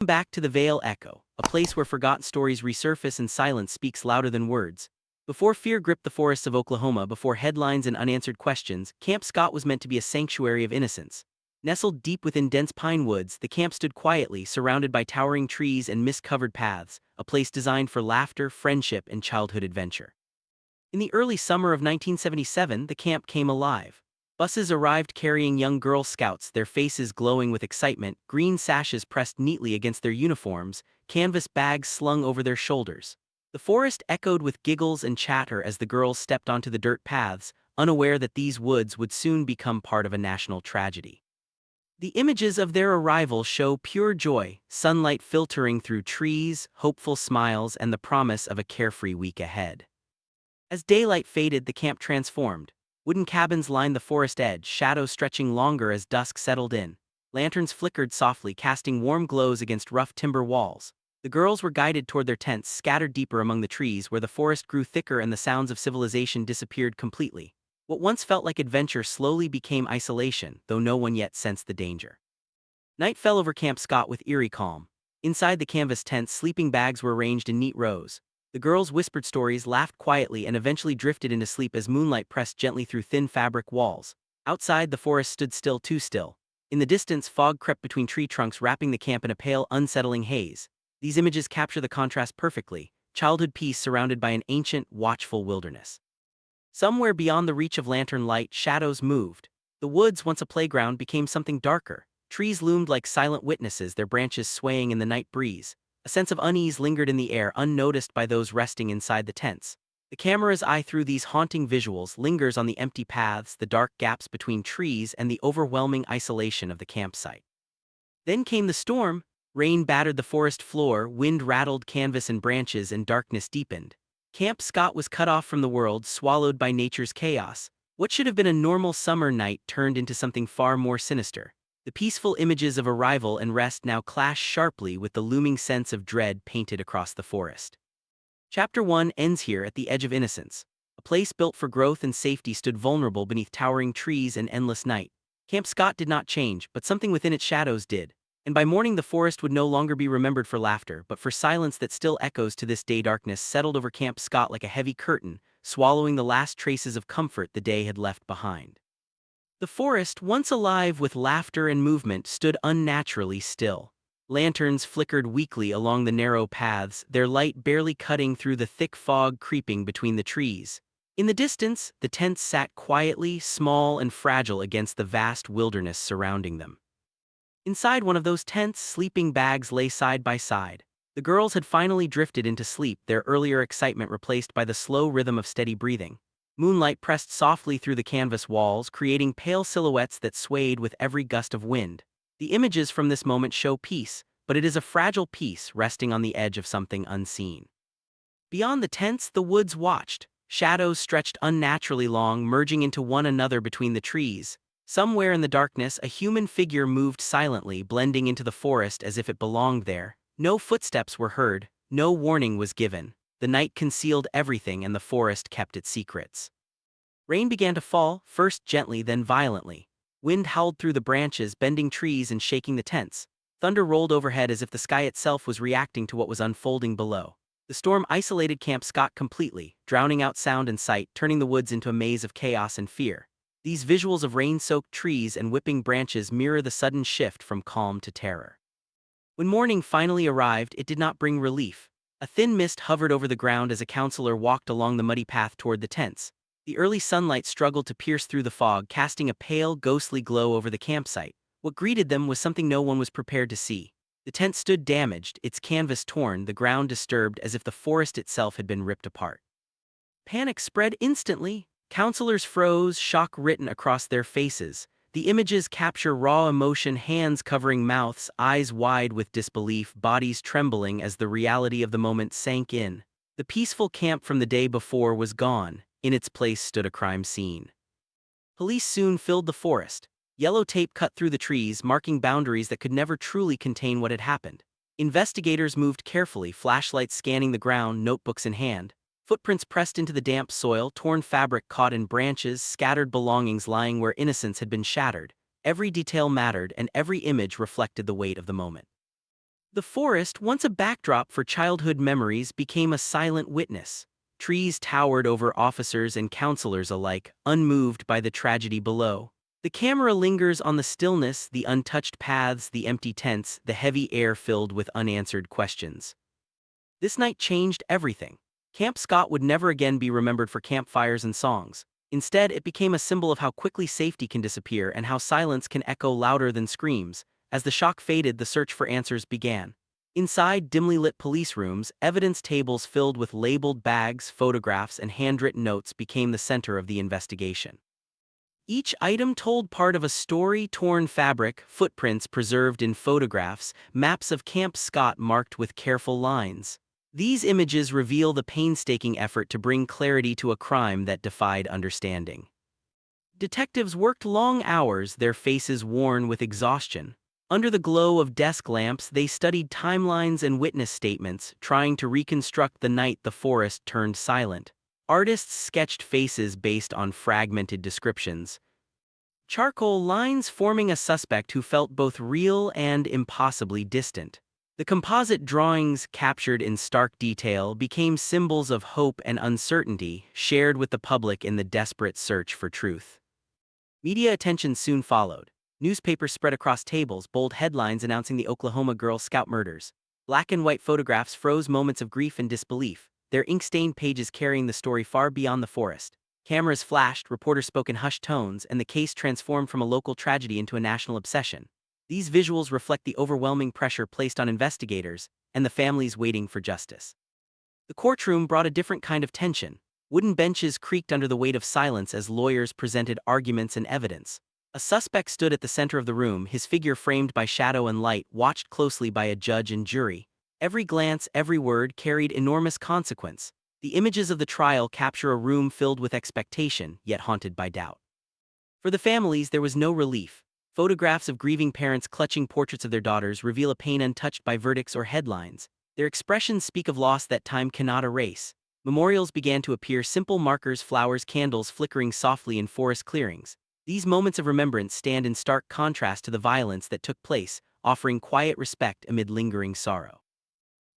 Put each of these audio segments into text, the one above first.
Back to the Vale Echo, a place where forgotten stories resurface and silence speaks louder than words. Before fear gripped the forests of Oklahoma, before headlines and unanswered questions, Camp Scott was meant to be a sanctuary of innocence. Nestled deep within dense pine woods, the camp stood quietly, surrounded by towering trees and mist-covered paths, a place designed for laughter, friendship, and childhood adventure. In the early summer of 1977, the camp came alive. Buses arrived carrying young Girl Scouts, their faces glowing with excitement, green sashes pressed neatly against their uniforms, canvas bags slung over their shoulders. The forest echoed with giggles and chatter as the girls stepped onto the dirt paths, unaware that these woods would soon become part of a national tragedy. The images of their arrival show pure joy, sunlight filtering through trees, hopeful smiles, and the promise of a carefree week ahead. As daylight faded, the camp transformed. Wooden cabins lined the forest edge, shadows stretching longer as dusk settled in. Lanterns flickered softly, casting warm glows against rough timber walls. The girls were guided toward their tents, scattered deeper among the trees where the forest grew thicker and the sounds of civilization disappeared completely. What once felt like adventure slowly became isolation, though no one yet sensed the danger. Night fell over Camp Scott with eerie calm. Inside the canvas tents, sleeping bags were arranged in neat rows. The girls whispered stories, laughed quietly, and eventually drifted into sleep as moonlight pressed gently through thin fabric walls. Outside, the forest stood still, too still. In the distance, fog crept between tree trunks, wrapping the camp in a pale, unsettling haze. These images capture the contrast perfectly: childhood peace surrounded by an ancient, watchful wilderness. Somewhere beyond the reach of lantern light, shadows moved. The woods, once a playground, became something darker. Trees loomed like silent witnesses, their branches swaying in the night breeze. A sense of unease lingered in the air, unnoticed by those resting inside the tents. The camera's eye through these haunting visuals lingers on the empty paths, the dark gaps between trees, and the overwhelming isolation of the campsite. Then came the storm. Rain battered the forest floor, wind rattled canvas and branches, and darkness deepened. Camp Scott was cut off from the world, swallowed by nature's chaos. What should have been a normal summer night turned into something far more sinister. The peaceful images of arrival and rest now clash sharply with the looming sense of dread painted across the forest. Chapter 1 ends here at the edge of innocence. A place built for growth and safety stood vulnerable beneath towering trees and endless night. Camp Scott did not change, but something within its shadows did. And by morning the forest would no longer be remembered for laughter, but for silence that still echoes to this day. Darkness settled over Camp Scott like a heavy curtain, swallowing the last traces of comfort the day had left behind. The forest, once alive with laughter and movement, stood unnaturally still. Lanterns flickered weakly along the narrow paths, their light barely cutting through the thick fog creeping between the trees. In the distance, the tents sat quietly, small and fragile against the vast wilderness surrounding them. Inside one of those tents, sleeping bags lay side by side. The girls had finally drifted into sleep, their earlier excitement replaced by the slow rhythm of steady breathing. Moonlight pressed softly through the canvas walls, creating pale silhouettes that swayed with every gust of wind. The images from this moment show peace, but it is a fragile peace resting on the edge of something unseen. Beyond the tents, the woods watched. Shadows stretched unnaturally long, merging into one another between the trees. Somewhere in the darkness, a human figure moved silently, blending into the forest as if it belonged there. No footsteps were heard, no warning was given. The night concealed everything and the forest kept its secrets. Rain began to fall, first gently, then violently. Wind howled through the branches, bending trees and shaking the tents. Thunder rolled overhead as if the sky itself was reacting to what was unfolding below. The storm isolated Camp Scott completely, drowning out sound and sight, turning the woods into a maze of chaos and fear. These visuals of rain-soaked trees and whipping branches mirror the sudden shift from calm to terror. When morning finally arrived, it did not bring relief. A thin mist hovered over the ground as a counselor walked along the muddy path toward the tents. The early sunlight struggled to pierce through the fog, casting a pale, ghostly glow over the campsite. What greeted them was something no one was prepared to see. The tent stood damaged, its canvas torn, the ground disturbed as if the forest itself had been ripped apart. Panic spread instantly. Counselors froze, shock written across their faces. The images capture raw emotion, hands covering mouths, eyes wide with disbelief, bodies trembling as the reality of the moment sank in. The peaceful camp from the day before was gone. In its place stood a crime scene. Police soon filled the forest. Yellow tape cut through the trees, marking boundaries that could never truly contain what had happened. Investigators moved carefully, flashlights scanning the ground, notebooks in hand. Footprints pressed into the damp soil, torn fabric caught in branches, scattered belongings lying where innocence had been shattered. Every detail mattered, and every image reflected the weight of the moment. The forest, once a backdrop for childhood memories, became a silent witness. Trees towered over officers and counselors alike, unmoved by the tragedy below. The camera lingers on the stillness, the untouched paths, the empty tents, the heavy air filled with unanswered questions. This night changed everything. Camp Scott would never again be remembered for campfires and songs. Instead, it became a symbol of how quickly safety can disappear and how silence can echo louder than screams. As the shock faded, the search for answers began. Inside dimly lit police rooms, evidence tables filled with labeled bags, photographs, and handwritten notes became the center of the investigation. Each item told part of a story: torn fabric, footprints preserved in photographs, maps of Camp Scott marked with careful lines. These images reveal the painstaking effort to bring clarity to a crime that defied understanding. Detectives worked long hours, their faces worn with exhaustion. Under the glow of desk lamps, they studied timelines and witness statements, trying to reconstruct the night the forest turned silent. Artists sketched faces based on fragmented descriptions, charcoal lines forming a suspect who felt both real and impossibly distant. The composite drawings, captured in stark detail, became symbols of hope and uncertainty, shared with the public in the desperate search for truth. Media attention soon followed. Newspapers spread across tables, bold headlines announcing the Oklahoma Girl Scout murders. Black and white photographs froze moments of grief and disbelief, their ink-stained pages carrying the story far beyond the forest. Cameras flashed, reporters spoke in hushed tones, and the case transformed from a local tragedy into a national obsession. These visuals reflect the overwhelming pressure placed on investigators and the families waiting for justice. The courtroom brought a different kind of tension. Wooden benches creaked under the weight of silence as lawyers presented arguments and evidence. A suspect stood at the center of the room, his figure framed by shadow and light, watched closely by a judge and jury. Every glance, every word carried enormous consequence. The images of the trial capture a room filled with expectation, yet haunted by doubt. For the families, there was no relief. Photographs of grieving parents clutching portraits of their daughters reveal a pain untouched by verdicts or headlines. Their expressions speak of loss that time cannot erase. Memorials began to appear, simple markers, flowers, candles flickering softly in forest clearings. These moments of remembrance stand in stark contrast to the violence that took place, offering quiet respect amid lingering sorrow.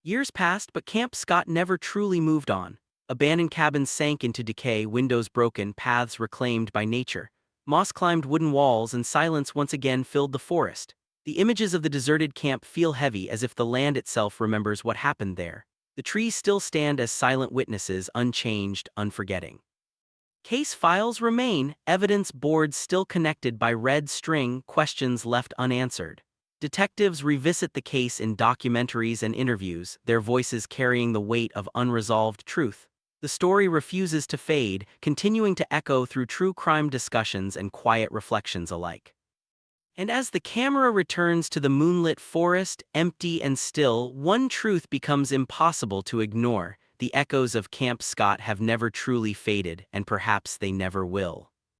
Years passed, but Camp Scott never truly moved on. Abandoned cabins sank into decay, windows broken, paths reclaimed by nature. Moss-climbed wooden walls and silence once again filled the forest. The images of the deserted camp feel heavy, as if the land itself remembers what happened there. The trees still stand as silent witnesses, unchanged, unforgetting. Case files remain, evidence boards still connected by red string, questions left unanswered. Detectives revisit the case in documentaries and interviews, their voices carrying the weight of unresolved truth. The story refuses to fade, continuing to echo through true crime discussions and quiet reflections alike. And as the camera returns to the moonlit forest, empty and still, one truth becomes impossible to ignore: the echoes of Camp Scott have never truly faded, and perhaps they never will.